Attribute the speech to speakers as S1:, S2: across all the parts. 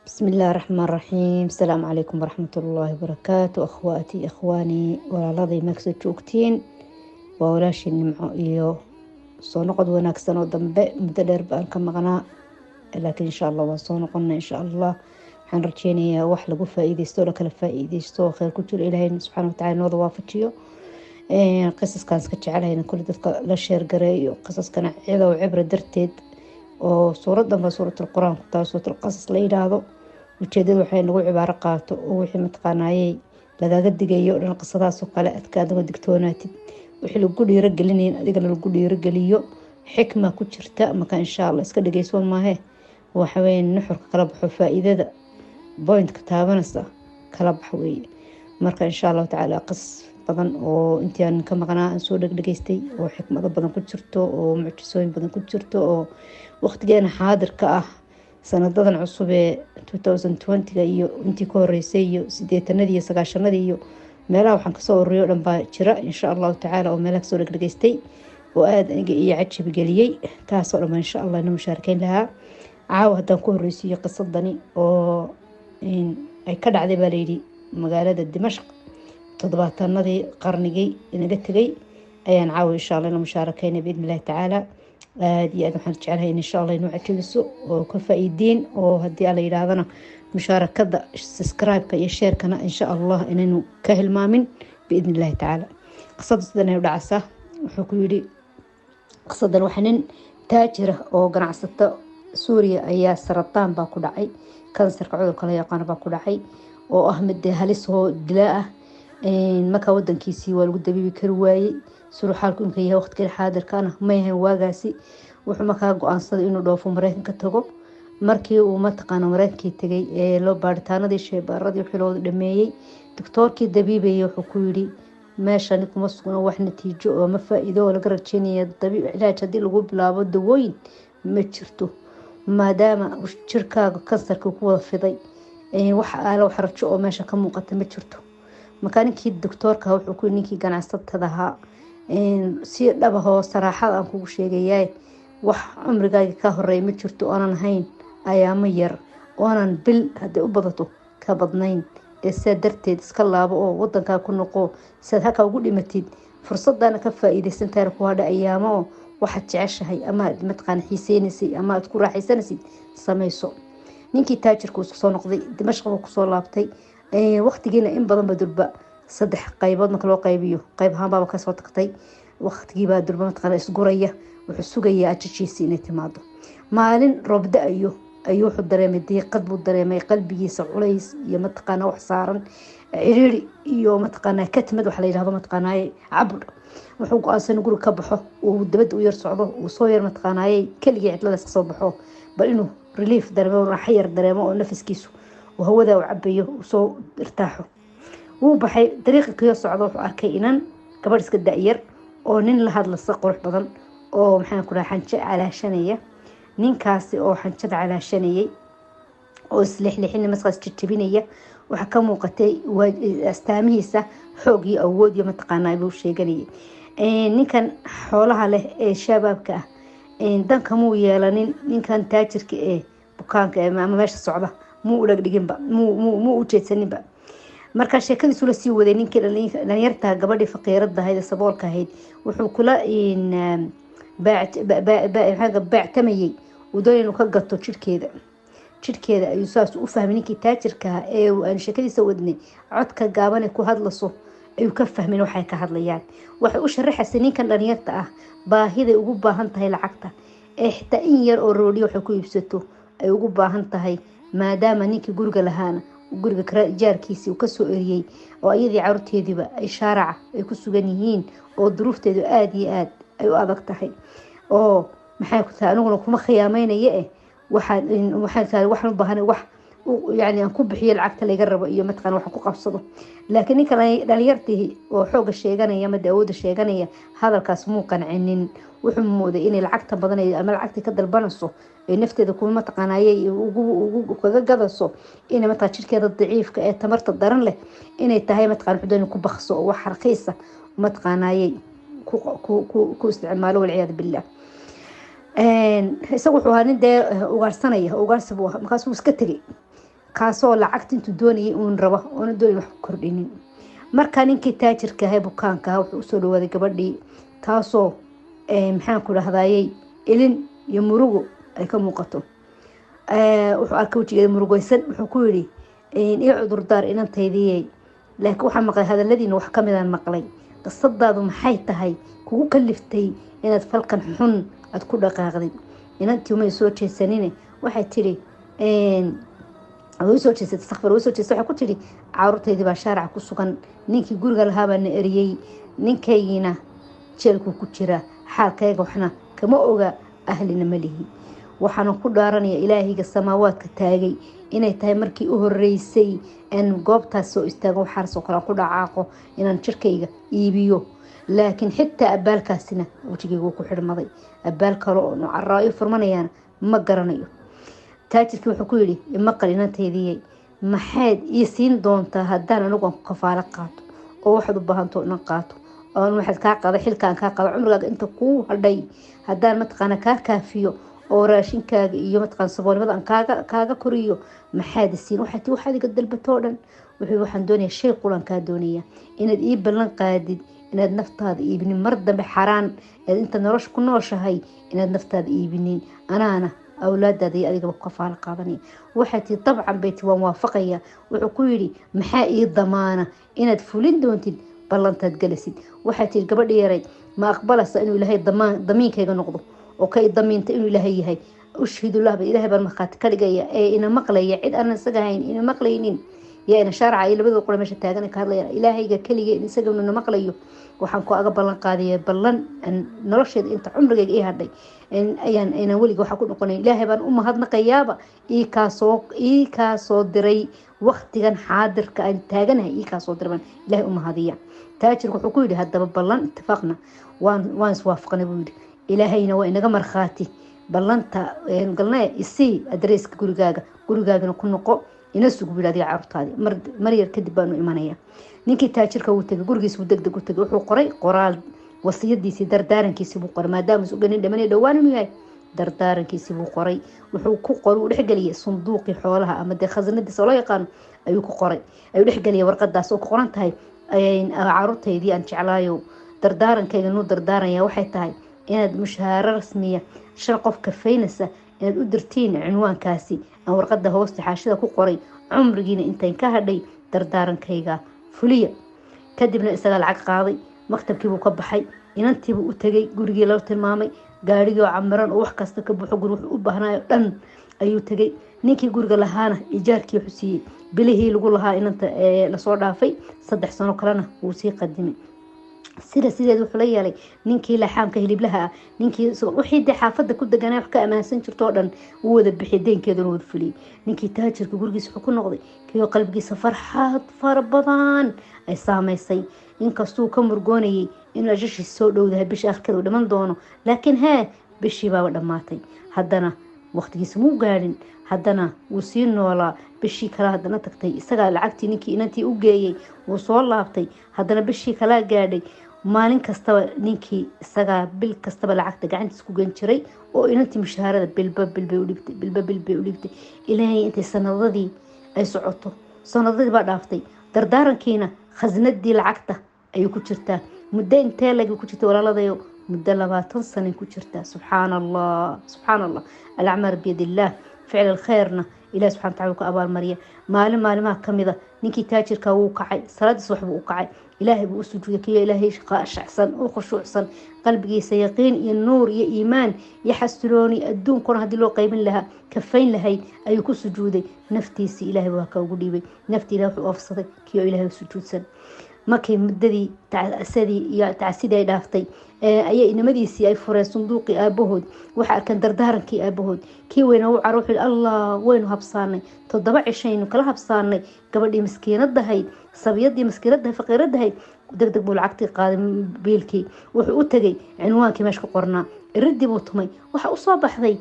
S1: بسم الله الرحمن الرحيم. السلام عليكم ورحمة الله وبركاته. أخواتي أخواني walaaladii meegso joogtiin waa walaashii nimco iyo soo noqod wanaagsan oo dambe muddo dheer baan ka maqnaa laakiin insha Allah waan soo noqonnaa insha Allah. waxaan rajeynayaa wax lagu faa'iideysto la kala faa'iideysto khayr ku jiro Ilaahay subxaanahu wa ta'aala noo waafajiyo qisaskan iska jecelahay kulli dadka la sheer gareeyo qisaskana ciido cibra darteed oo suuradan waa suuratul quraan ku taas suuratul qasas la yiraahdo ujeedadu waxay nagu cibaaro qaato oo wixii mataqaanaayay lagaga digayo dhan qisadaas oo kale adkaad uga digtoonaatid wixii lagu dhiiro gelinayn adigana lagu dhiiro geliyo xikma ku jirta marka insha Allah iska dhageyso maahe waxa weyn nuxurka kala baxo faa'iidada point ka taabanaysa kala bax weey marka insha Allah ta'ala qis badan oo intaan ka maqnaa soo dhageystay oo xikmado badan ku jirto oo mucjisooyin badan ku jirto oo waqtigeena xaadirka ah sanadadan cusub ee 2020 iyo intii ka horeysay iyo 80 iyo 90 iyo meelaha waxaan ka soo ururiyo dhan baa jira insha Allah ta'ala oo meelaha soo dhageystay oo aad aniga iyo cajib galiyay taas oo dhan insha Allah inuu mushaarkeyn lahaa caawa hadan ku horeysiyo qisadani oo ay ka dhacday baa leeydi magaalada Dimashq todobaatanadii qarnigii inaga tagay ayaan caawa insha Allah inuu mushaarkeyn biidnillah ta'ala aad iyo aad waxaan jecelahay insha Allah inuu cajibiso oo ka faa'iideen oo hadii alla yiraahdana musharakada subscribe-ka iyo share-kana insha Allah inaynu ka hilmaamin biidnillah ta'ala. qisada sidan ay u dhacaysaa wuxuu ku yiri qisadan waxaan taajir oo ganacsato Suuriya ayaa sarataan baa ku dhacay kansarka cudurka la yaqaan baa ku dhacay oo ah mid halis oo dilaa ah marka wadankiisii waa lagu dabiibi kari waayay suruux halku inka yahay waqtiga xaadirkana ma yahay waagaasi wuxuu markaa go'aansaday inuu dhoofo Mareykanka tago markii uu mataqaana Mareykanka tagay ee loo baaritaanadii shaybaarradii wixii loo dhameeyay doctorkii dabiibay wuxuu ku yiri meeshan kuma sugna wax natiijo oo ma faa'iido oo laga rajeynayo dabiib ilaaj hadii lagu bilaabo dawooyin ma jirto maadaama jirkaaga kansarka ku wada fiday wax aala wax rajo oo meesha ka muuqata ma jirto makaninkii doctorka wuxuu ku ninkii ganacsatada ahaa si dhabaho saraaxad aan kugu sheegayay wax umrigaaga ka horeey ma jirto aanan hayn ayaama yar oonan bil hadii u badato ka badnayn ee darteed iska laabo oo wadanka ku noqo sad haka ugu dhimatid fursadana ka faa'iideysan tahay ku hadha ayaamo waxa jeceshahay ama matqaan xiiseenisay ama aad ku raaxaysanaysid sameeyso ninkii taajirku soo noqday Dimashq ku soo laabtay waqtigiina in badan badurba saddex qaybood marka loo qaybiyo qayb ahaan baa ka soo tagtay waqtigii baa durba matqaan isguraya wuxuu sugayaa ajijiisi inay timaado maalin roob da'ayo ayuu wuxuu dareemay diiqad buu dareemay qalbigiisa culays iyo matqaan wax saaran ciriiri iyo matqaan ka timid wax la yiraahdo matqaan cabud wuxuu go'aansan guriga ka baxo oo dibadda u yar socdo oo soo yar matqaan kaliya cidlada iska soo baxo bal inuu relief dareemo raaxo yar dareemo oo nafiskiisu oo hawada uu cabayo soo irtaaxo wuu baxay dariiqii ka socdo wuxuu arkay inan gabadh iska daayar oo nin la hadlaysa qurux badan oo maxaan ku raaxan calaashanaya ninkaasi oo xanjada calaashanayay oo islixlixin masqas jijibinaya waxa ka muuqatay astaamihiisa xoog iyo awood iyo matqaanay buu sheeganayay ninkan xoolaha leh ee shabaabka ah danka muu yeelanin ninkan taajirka ee bukaanka ama meesha socda muu u dhigdhiginba muu u jeedsaninba marka sheekadiisu la sii waday ninkii dhalinyarta gabadhii faqiirada ahayd saboolka ahayd wuxuu kula baactamayay wadooyin inuu ka gato jirkeeda ayuu saas u fahmay ninkii taajirka ee aan sheekadiisa wadnay codka gaaban ee ku hadlaso ayuu ka fahmin waxay ka hadlayaan waxay u sharaxaysaa ninkan dhalinyarta ah baahida ugu baahan tahay lacagta ee xitaa in yar oo roodi waxay ku iibsato ay ugu baahan tahay maadaama ninkii guriga lahaana guriga jaarkiisii uu ka soo eriyay oo ayadii carruurteediba ay shaaraca ay ku sugan yihiin oo duruufteedu aad iyo aad ay u adag tahay oo maxay ku tahay aniguna kuma khiyaameynaya waxaan u baahan wax يعني aan ku bixiyo lacagta laga rabo iyo matqan wax ku qabsado laakiin ninka dhalinyartii oo xoog sheeganaya ama daawada sheeganaya hadalkaas muu qancinin wuxuu mooday in lacagta badan ay ama lacagta ka dalbanayso ee nafteeda kuma matqanayay ugu kaga gadayso in matqan jirkeeda daciifka ee tamarta daran leh inay tahay matqan xudun ku baxso wax raqiisa matqanayay ku isticmaalo wal ciyaad billah isagu wuxuu nin ugaarsanaya ugaarsibu markaas uu iska tagay kaasoo lacagta intuu doonayay uun rabo oona doonay wax ku kordhinin. markaa ninkii taajirka ahaa bukaanka ahaa wuxuu usoo dhawaaday gabadhii taasoo maxaan ku dhahdayay ilin iyo murugo ay ka muuqato. wuxuu arkay wajigeeda murugaysan. wuxuu ku yidhi ii cudurdaar inantaydiyey, laakiin waxaan maqlay hadaladiina wax kamidaan maqlay. qisadaadu maxay tahay kugu kaliftay inaad falkan xun aad ku dhaqaaqdid? inantii umay soo jeesanine waxay tiri way soo jeesatay istighfar way soo jeesatay. waxay ku tiri caruurtaydii baa shaarica ku sugan, ninkii guriga lahaa baa na eriyey, ninkaygiina jeelku ku jira, xaalkayga waxna kama oga, ahlina ma lihi. waxaana ku dhaaranaya ilaahayga samaawaadka taagay inay tahay markii u horeysay aan goobtaas soo istaago waxaasoo kale ku dhacaaqo inaan jirkayga iibiyo. laakiin xitaa abaalkaasina wajigaygu ku xidhmaday. abaal kale oo caraayo furmanayaan ma garanayo. taajirkii wuxuu ku yidhi maqal inantaydiyey, maxaad ii siin doontaa haddaan anigu aan ku kafaalo qaato oo waxaad u baahanto inan qaato oo waxaad kaa qaada xilkaan kaa qaado cumrigaaga inta kuu hadhay haddaan mataqaana kaa kaafiyo oo raashinkaaga iyo mataqaan saboolnimada aan kaaga koriyo maxaad siin? waxaad iga dalbatoo dhan. waxaan doonayaa shay qulan kaa doonaya inaad ii ballan qaadid inaad naftaada iibinin mar dambe xaraan eed inta nolosha ku nooshahay inaad naftaada iibinin, anaana awlaadaada iyo adigaba ku kafaalo qaadanaya. waxay tii dabcan bay tii waan waafaqaya. wuxuu ku yidhi maxaa ii damaana inaad fulin doontid ballantaad galasid? waxay tii gabadhi yaray ma aqbalasa inuu ilaahay damiinkayga noqdo oo kay damiinta inuu ilaahay yahay? ushhidullah ilaahay baan markhaati ka dhigaya ee ina maqlaya, cid aan isaga hayn ina maqlaynin. yaa ina shaarca iyo labada qura meesha taagan ka hadlayaan ilaahayga kaliya isaga ina maqlayo. waxaan ku aga ballan qaadaya ballan nolosheeda inta cumrigayga ii hadhay ayaan weliga waxa ku noqonay. ilaahay baan u mahadnaqayaaba ii kaasoo diray waqtigan xaadirka aan taaganahay, ii kaasoo diray baan ilaahay u mahadiya. taajirku wuxuu ku yidhi haddaba ballan ittifaaqna waan iswaafaqnay buu yidhi. ilaahayna waa inaga markhaati ballanta galnay isii adreeska gurigaagana ku noqo ina sugu bilaadiya carruurtaadii mar yar kadib baanu imanaya. ninkii taajirka uu tagay gurigiisa uu degdeg u tagay. wuxuu qoray qoraal wasiyadiisii dardaarankiisii buu qoray maadaama uu ganin dhamanay dhawaan inuu yahay. dardaarankiisii buu qoray. wuxuu ku qoray uu dhexgeliyay sanduuqii xoolaha ama dee khasanadiisa loo yaqaan ayuu ku qoray. ayuu dhexgeliyay warqadaas oo ku qoran tahay carruurtaydii aan jeclaayo dardaarankayga nuu dardaaranya waxay tahay inaad mushaaharo rasmiya shan qof kafaynaysa inaad u dirtiin cinwaankaasi aan warqada hoosta xaashida ku qoray. cumrigiina intayn ka hadhay dardaarankayga fuliya. kadibna isagaa lacag qaaday, maktabkiibuu ka baxay, inantiibuu u tegay, gurigii loo tilmaamay, gaarigii oo camiran oo wax kasta ka buuxo guri wuxuu u baahnayo dhan ayuu tegay. ninkii guriga lahaana ijaarkii wuxuu siiyey bilihii lagu lahaa inanta lasoo dhaafay 3 sano kalena wuu sii qadimay. sideed wuxuu la yeelay ninkii laxaamka hiliblaha ah, ninkii wixii dee xaafada ku deganaa wax ka ammaansan jirto oo dhan wuu wada bixiyay, deenkeeduna wada fuliyay. ninkii taajirka gurigiisa wuxuu ku noqday kiyoo qalbigiisa farxad fara badan ay saamaysay. inkastuu ka murgoonayay inuu ajashiisa soo dhowdahay bisha akhirkeeda uu dhiman doono, laakiin bishii baaba dhammaatay. haddana waqtigiisa muu gaadhin, haddana wuu sii noolaa. bishii kale haddana tagtay, isagaa lacagtii ninkii inantii u geeyey wuu soo laabtay. haddana bishii kalaa gaadhay. maalin kastaba ninkii isagaa bil kastaba lacagta gacantiisa ku gen jiray oo inantii mushaharada bilba bilbay u dhigtay. ilaahay intay sanadadii ay socoto, sanadadii baa dhaaftay. dardaarankiina khasnadii lacagta ayuu ku jirtaa. muddo intee lagi ku jirtay walaaladayo? muddo 20 sano ku jirtaa. subxaanallah alacmaar biyadillaah. ficil alkhayrna ilaah subxana wataala ka abaal mariya. maalimaha kamida ninkii taajirka wuu kacay, salaadiis waxbuu u kacay, ilaahay buu u sujuuday. kiyo ilaahay shaqsan oo khushuucsan, qalbigiisa yaqiin iyo nuur iyo iimaan iyo xasilooni adduunkuna haddii loo qaybin lahaa kafayn lahayd ayuu ku sujuuday. naftiisii ilaahay waa ka ugu dhiibay. naftii ilaah wuxuu oofsaday kiyo ilaahay sujuudsan. markay muddadii tacsidii ay dhaaftay ayay inamadiisii ay fureen sanduuqii aabahood. waxa arkan dardaarankii aabahood. kii weyna u caro wuxuu allah waynu habsaanay 7 cishaynu kala habsaanay. gabadhii miskiinadahayd, sabiyadii miskiinadahayd, faqiiradahayd degdeg buu lacagtii qaaday biilkii. wuxuu u tegay cinwaankii meesha ku qornaa, iridii buu tumay. waxa u soo baxday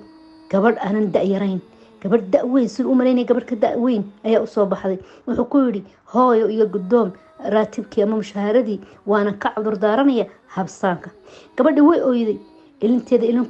S1: gabadh aanan da'yarayn, gabadh da'weyn siduu u malaynaya gabadh ka da'weyn ayaa u soo baxday. wuxuu ku yidhi hooyo iyo guddoom raatibkii ama mushaaharadii waana ka cudur daaranaya habsaanka. gabadhi way ooyday. ilinteeda ilin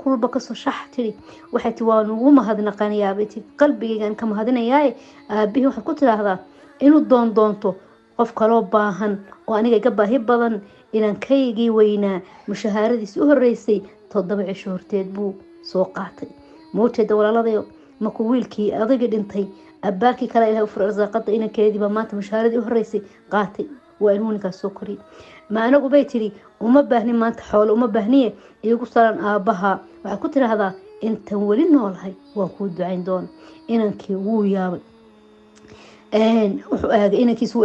S1: kulba kasoo shax tiri waxay ti waa nugu mahadnaqanayaa bay ti qalbigaygan ka mahadinayaa aabihii waxaad ku tiraahdaa inuu doonto qof kaloo baahan oo aniga iga baahi badan inaan kaygii weynaa mushaharadiisi u horeysay 7 cisho horteed buu soo qaatay moojeeda walaaladayo markuu wiilkii adagii dhintay abaakii kale ilaahay u furay arsaaqada inankeedii baa maanta mushaaradii u horeysay qaatay waa inuu ninkaas soo koriyay ma anagu bay tiri uma baahni maanta xoolo uma baahniye iyagu salan aabaha waxaa ku tiraahdaa intan weli noolahay waan kuu ducayn doona inankii wuu yaabay wuxuu aagay inankiis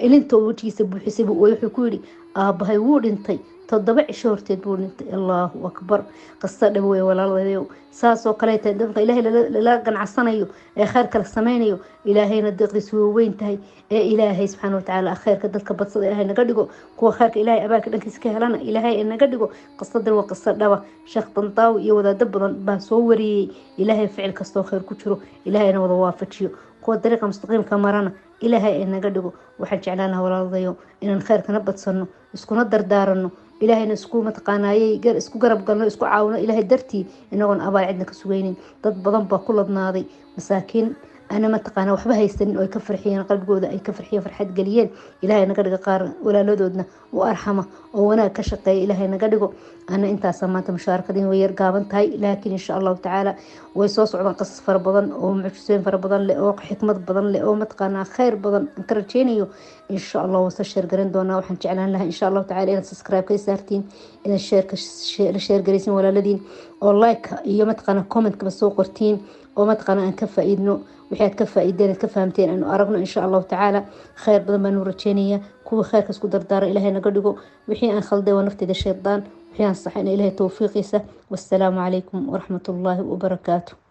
S1: ilinta wajigiisa buuxisay wuxuu ku yidhi aabahay wuu dhintay 7 cisho horteed buu dhintay allahu akbar qisa dhab way walaaladeeyo saasoo kale tahay dadka ilaahay la ganacsanayo ee khayrka la sameeyo ilaahayna deeqdiisu way weyn tahay ee ilaahay subxaanahu wa ta'aala khayrka dadka badsada ilaahay naga dhigo kuwa khayrka ilaahay abaaka dhankiisa ka helana ilaahay naga dhigo qisadan waa qisa dhaba sheekh Tantawi iyo wadaad badan baa soo wariyay ilaahay ficil kasto khayr ku jiro ilaahayna wada waafajiyo kuwa dariiqa mustaqiimka marana ilaahay naga dhigo waxaan jeclaanahay walaaladeeyo inaan khayrkana badsano iskuna dardaarano ilaahayna isku mataqaanayay isku garab galno isku caawino ilaahay dartii inagoon abaal cidna ka sugaynin dad badan baa ku ladnaaday masaakiin أنا ما تقانا وحبها يستنين أو يكفر حيان قلب جودة أي كفر حيان فرحات قليل إلهي نقدر قار ولا لودنا وأرحمه وأنا كشقي إلهي نقدره أنا أنت سمعت مشاركة دين ويرجع بنتهاي لكن إن شاء الله تعالى ويصوص عن قصص فربضن ومعجزين فربضن لأو حكمة بدن لأو متقانا خير بدن انكرتشينيو إن شاء الله وستشير قرين دونا وحنج إعلان لها إن شاء الله تعالى إن سبسكرايب كي سارتين إن الشير قريسين ولا الذين أو لايك يوم متقانا كومنت كبسو قرتين ومتقانا أن كفى إيدنو وحيات كفى إيدين كفهمتين أنه أرغنا إن شاء الله تعالى خير بدن ما نورتشينية كو خير كسكو دردار إلهي نقدقو وحي أن خلدي ونفتي الشيطان وحي أن صحينا إلهي توفيقيسة والسلام عليكم ورحمة الله وبركاته.